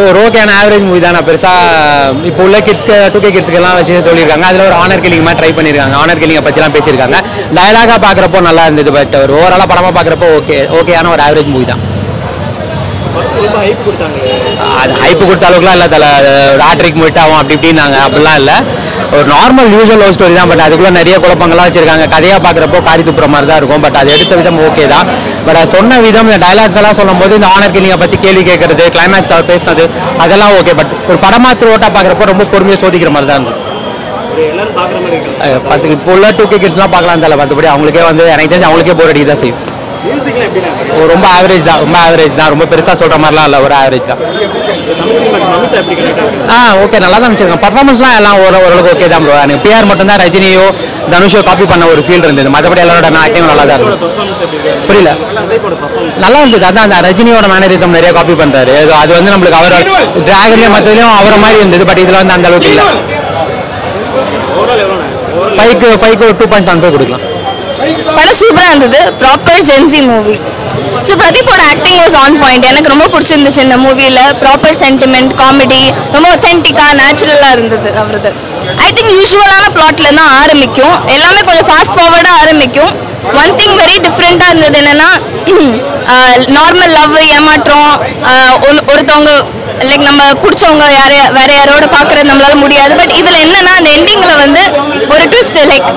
ஒரு ஓகேயான average movie தான். பெருசாக இப்போ உள்ள கிட்ஸ்க்கு 2K கிட்ஸ்க்கெல்லாம் வச்சு சொல்லியிருக்காங்க. அதில் ஒரு ஆனர் கில்லிங் மாதிரி ட்ரை பண்ணியிருக்காங்க. ஆனர் கில்லிங்கை பற்றிலாம் பேசியிருக்காங்க. டயலாகாக பார்க்குறப்போ நல்லா இருந்தது. பட் ஒரு ஓவராலாக படமாக பார்க்குறப்போ ஓகேயான ஒரு ஆவரேஜ் மூவி தான். அது ஹைப்பு கொடுத்த அளவுக்குலாம் இல்லை. தலை ராட்ரிக் மூவிட் ஆகும் அப்படி இப்படின்னாங்க. அப்படிலாம் இல்லை. ஒரு நார்மல் யூஸ்வல் லவ் ஸ்டோரி தான். பட் அதுக்குள்ளே நிறைய குழப்பங்கள்லாம் வச்சிருக்காங்க. கதையாக பார்க்குறப்போ காரி துப்புற மாதிரி தான் இருக்கும். பட் அது எடுத்த விதம் ஓகே தான். பட் அது சொன்ன விதம், இந்த டைலாக்ஸ் எல்லாம் சொல்லும் போது இந்த ஆனர் கில்லிங்கை பற்றி கேள்வி கேட்கறது, கிளைமேக்ஸ் அவர் பேசுனது அதெல்லாம் ஓகே. பட் ஒரு படமாக த்ரோட்டாக பார்க்குறப்போ ரொம்ப பொறுமையாக சோதிக்கிற மாதிரி தான் இருந்தது. பசங்க இப்போ உள்ள 2K கிட்ஸ்லாம் பார்க்கலாம் தலை. மற்றபடி அவங்களுக்கே வந்து எனக்கு தெரிஞ்சு அவங்களுக்கே போர் அடிக்க தான் செய்யும். ரொம்ப ஆவரேஜ் தான். ரொம்ப பெருசாக சொல்கிற மாதிரிலாம் இல்லை. ஒரு ஆவரேஜ் தான். ஓகே, நல்லா தான் வச்சிருக்கேன். பர்ஃபார்மன்ஸ்லாம் எல்லாம் ஓரளவுக்கு ஓகே தான் ப்ரோ. எனக்கு பிஆர் மட்டும்தான் ரஜினியோ தனுஷோ காப்பி பண்ண ஒரு ஃபீல் இருந்தது. மற்றபடி எல்லாரோட ஆக்டிங் நல்லா தான் இருந்தது. புரியல, நல்லா இருந்தது. அதான் அந்த ரஜினியோட மேனரிசம் நிறைய காப்பி பண்ணுறாரு. அது வந்து நம்மளுக்கு அவரோட டிராகன்லேயும் மற்றதுலையும் அவரை மாதிரி இருந்தது. பட் இதில் வந்து அந்த அளவுக்கு இல்லை. 5க்கு 2.75 கொடுக்கலாம். படம் சூப்பராக இருந்தது. Proper Gen Z movie. ஸோ பிரதீப்போட ஆக்டிங் வாஸ் ஆன் பாயிண்ட். எனக்கு ரொம்ப பிடிச்சிருந்துச்சு இந்த மூவியில். ப்ராப்பர் சென்டிமெண்ட், காமெடி ரொம்ப ஒத்தென்டிக்காக நேச்சுரலாக இருந்தது அவரது. ஐ திங்க் யூஸ்வலான பிளாட்ல தான் ஆரம்பிக்கும். எல்லாமே கொஞ்சம் ஃபாஸ்ட் ஃபார்வர்டாக ஆரம்பிக்கும். ஒன் திங் வெரி டிஃப்ரெண்ட்டாக இருந்தது என்னென்னா, நார்மல் லவ், ஏமாற்றம், ஒருத்தவங்க லைக் நம்ம பிடிச்சவங்க வேற யாரோட பார்க்கறது நம்மளால முடியாது. பட் இதில் என்னன்னா, அந்த எண்டிங்கில் வந்து ஒரு ட்விஸ்ட், லைக்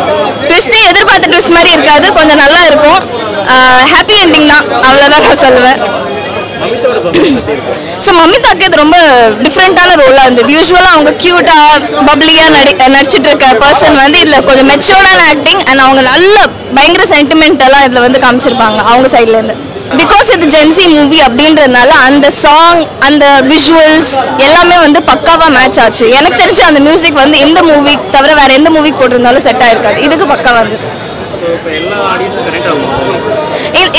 ட்விஸ்ட்டே எதிர்பார்த்த ட்விஸ்ட் மாதிரி இருக்காது. கொஞ்சம் நல்லா இருக்கும். ஹாப்பி எண்டிங் தான், அவ்வளோதான் நான் சொல்லுவேன். ஸோ மமிதாக்கு இது ரொம்ப டிஃப்ரெண்ட்டான ரோலாக இருந்தது. யூஸ்வலாக அவங்க க்யூட்டாக பப்ளியாக நடிச்சிட்டு இருக்க பர்சன் வந்து இதில் கொஞ்சம் மெச்சூர்டான ஆக்டிங் அண்ட் அவங்க நல்ல பயங்கர சென்டிமெண்டெல்லாம் இதில் வந்து காமிச்சிருப்பாங்க அவங்க சைட்லேருந்து. பிகாஸ் இது ஜென்சி மூவி அப்படின்றதுனால அந்த சாங், அந்த விஷுவல்ஸ் எல்லாமே வந்து பக்காவாக மேட்ச் ஆச்சு. எனக்கு தெரிஞ்சு அந்த மியூசிக் வந்து எந்த மூவி தவிர வேற எந்த மூவிக்கு போட்டிருந்தாலும் செட் ஆயிருக்காது. இதுக்கு பக்காவாக இருந்தது.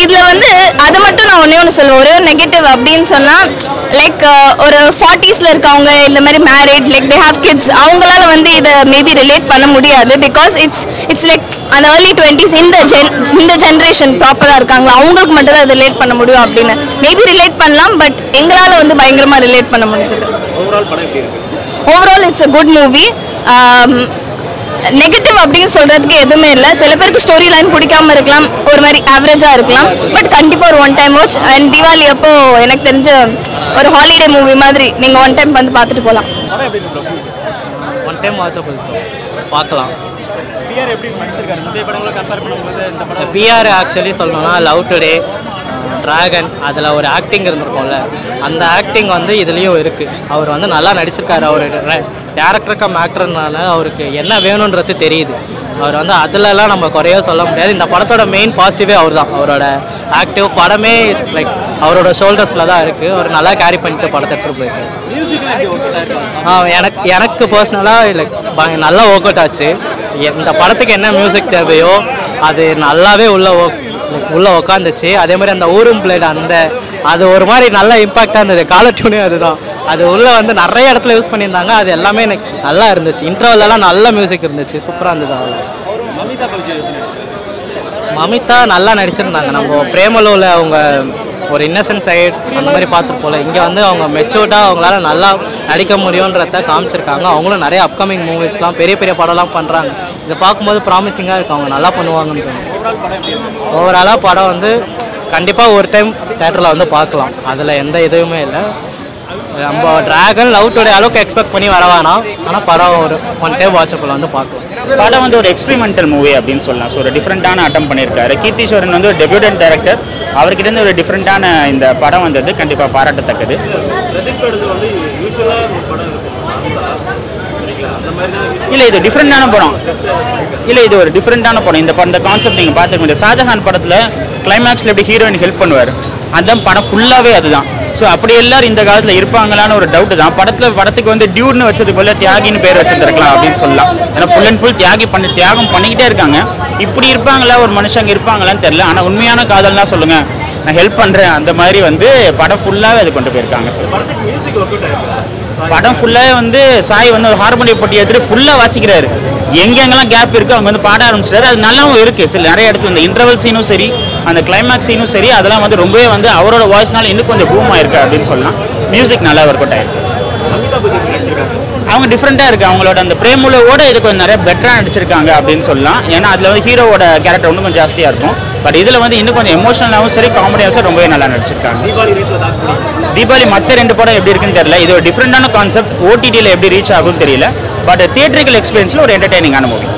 இதில் வந்து அது மட்டும் நான் ஒன்று சொல்லுவேன். ஒரே நெகட்டிவ் அப்படின்னு சொன்னால், லைக் ஒரு 40s இருக்கவங்க, இந்த மாதிரி married, like they have kids, அவங்களால வந்து இதை மேபி ரிலேட் பண்ண முடியாது. பிகாஸ் இட்ஸ் லைக் அந்த ஏர்லி 20s இந்த ஜென்ரேஷன் ப்ராப்பராக இருக்காங்களா, அவங்களுக்கு மட்டும் தான் ரிலேட் பண்ண முடியும் அப்படின்னு மேபி ரிலேட் பண்ணலாம். பட் எங்களால் வந்து பயங்கரமாக ரிலேட் பண்ண முடிஞ்சது. Overall it's a good movie. Negative அப்படின்னு சொல்கிறதுக்கு எதுவுமே இல்லை. சில பேருக்கு ஸ்டோரி லைன் பிடிக்காமல் இருக்கலாம், ஒரு மாதிரி ஆவரேஜாக இருக்கலாம். பட் கண்டிப்பாக ஒரு 1 டைம் வாட்ச். அண்ட் தீபாவளி அப்போ எனக்கு தெரிஞ்ச ஒரு ஹாலிடே மூவி மாதிரி நீங்கள் 1 டைம் வந்து பார்த்துட்டு போகலாம். 1 டைம் வாட்ச் பார்க்கலாம். பிஆர் ஆக்சுவலி சொல்லணும்னா லவ் டுடே, டிராகன், அதில் ஒரு ஆக்டிங் இருந்திருக்கும்ல, அந்த ஆக்டிங் வந்து இதுலேயும் இருக்குது. அவர் வந்து நல்லா நடிச்சிருக்காரு. அவர் டேரக்டர் கம் ஆக்டர்னால அவருக்கு என்ன வேணுன்றது தெரியுது. அவர் வந்து அதிலலாம் நம்ம குறைய சொல்ல முடியாது. இந்த படத்தோட மெயின் பாசிட்டிவே அவர் தான். அவரோட ஆக்டிவ் படமே லைக் அவரோட ஷோல்டர்ஸில் தான் இருக்குது. அவர் நல்லா கேரி பண்ணிட்டு படத்தை எடுத்துகிட்டு போயிருக்காரு. எனக்கு பர்சனலாக லைக் நல்லா ஒர்க் அவுட் ஆச்சு. இந்த படத்துக்கு என்ன மியூசிக் தேவையோ அது நல்லாவே உள்ளே உக்காந்துச்சு. அதே மாதிரி அந்த ஊரும் பிளேட் அது ஒரு மாதிரி நல்ல இம்பாக்டாக இருந்தது. காலர் டியூனே அதுதான். அது உள்ளே வந்து நிறைய இடத்துல யூஸ் பண்ணியிருந்தாங்க. அது எல்லாமே எனக்கு நல்லா இருந்துச்சு. இன்ட்ரோவெல்லாம் நல்ல மியூசிக் இருந்துச்சு. சூப்பராக இருந்தது. மமிதா நல்லா நடிச்சிருந்தாங்க. நம்ம பிரேமலோவில் அவங்க ஒரு இன்னசென்ட் சைடு அந்த மாதிரி பார்த்துட்டு போல, இங்கே வந்து அவங்க மெச்சூர்டாக அவங்களால நல்லா நடிக்க முடியுன்றத காமிச்சிருக்காங்க. அவங்களும் நிறைய அப்கமிங் மூவிஸ்லாம் பெரிய பெரிய படம்லாம் பண்ணுறாங்க. இதை பார்க்கும்போது ப்ராமிசிங்காக இருக்குது. அவங்க நல்லா பண்ணுவாங்கன்னு தோணும். ஓவராலாக படம் வந்து கண்டிப்பாக ஒரு டைம் தேட்டரில் வந்து பார்க்கலாம். அதில் எந்த இதுவுமே இல்லை. நம்ம டிராகன் லவ் டுடே அளவுக்கு எக்ஸ்பெக்ட் பண்ணி வரவானா, ஆனால் படம் ஒரு 1 டைம் வாட்சப்பில் வந்து பார்க்கலாம். படம் வந்து ஒரு எக்ஸ்பெரிமெண்டல் மூவி அப்படின்னு சொல்லலாம். ஸோ ஒரு டிஃப்ரெண்ட்டான அட்டம் பண்ணியிருக்காரு. கீர்த்திஸ்வரன் வந்து ஒரு டெபியூட்டன்ட் டைரக்டர். அவர்கிட்ட ஒரு டிஃப்ரெண்ட்டான இந்த படம் வந்தது கண்டிப்பாக பாராட்டத்தக்கது. இல்லை, இது டிஃப்ரெண்ட்டான படம். இல்லை, இது ஒரு டிஃப்ரெண்ட்டான படம். இந்த கான்செப்ட் நீங்கள் பார்த்துருக்கீங்க. இந்த ஷாஜஹான் படத்தில் கிளைமேக்ஸில் எப்படி ஹீரோயின் ஹெல்ப் பண்ணுவார், அந்த படம் ஃபுல்லாகவே அதுதான். ஸோ அப்படி எல்லாரும் இந்த காலத்தில் இருப்பாங்களான்னு ஒரு டவுட்டு தான். படத்துக்கு வந்து டியூட்னு வச்சதுக்கு போல தியாகின்னு பேர் வச்சுருக்கலாம் அப்படின்னு சொல்லலாம். ஏன்னா ஃபுல் அண்ட் ஃபுல் தியாகம் பண்ணிக்கிட்டே இருக்காங்க. இப்படி இருப்பாங்களா ஒரு மனுஷங்க இருப்பாங்களான்னு தெரியல. ஆனால் உண்மையான காதல் தான் சொல்லுங்கள், நான் ஹெல்ப் பண்ணுறேன், அந்த மாதிரி வந்து படம் ஃபுல்லாகவே அது கொண்டு போயிருக்காங்க. படம் ஃபுல்லாகவே வந்து சாய் வந்து ஒரு ஹார்மோனிய போட்டி எடுத்துகிட்டு ஃபுல்லாக வாசிக்கிறாரு. எங்கெங்கெல்லாம் கேப் இருக்குது அவங்க வந்து பாட ஆரம்பிச்சிட்டாரு. அது நல்லாவும் இருக்குது. சில நிறைய இடத்துல இந்த இன்டர்வல் சீனும் சரி, அந்த கிளைமேக்ஸ் சீனும் சரி, அதெல்லாம் வந்து ரொம்பவே வந்து அவரோட வாய்ஸ்னால இன்னும் கொஞ்சம் பூம் ஆயிருக்கு அப்படின்னு சொல்லலாம். மியூசிக் நல்லா ஒர்க் அவுட் ஆயிருக்கு. அவங்க டிஃப்ரெண்ட்டாக இருக்குது. அவங்களோட அந்த பிரேமுலவோட இது கொஞ்சம் நிறைய பெட்டராக நடிச்சிருக்காங்க அப்படின்னு சொல்லலாம். ஏன்னா அதில் வந்து ஹீரோவோட கேரக்டர் இன்னும் கொஞ்சம் ஜாஸ்தியாக இருக்கும். பட் இதில் வந்து இன்னும் கொஞ்சம் எமோஷனலாகவும் சரி காமெடியாகவும் சரி ரொம்பவே நல்லா நடிச்சிருக்காங்க. தீபாவளி மற்ற 2 படம் எப்படி இருக்குன்னு தெரியல. இது ஒரு டிஃப்ரெண்டான கான்செப்ட். ஓடிடியில் எப்படி ரீச் ஆகும்னு தெரியல. பட் தியேட்டரிக்கல் எக்ஸ்பீரியன்ஸில் ஒரு என்டர்டைனிங்கான மூவி.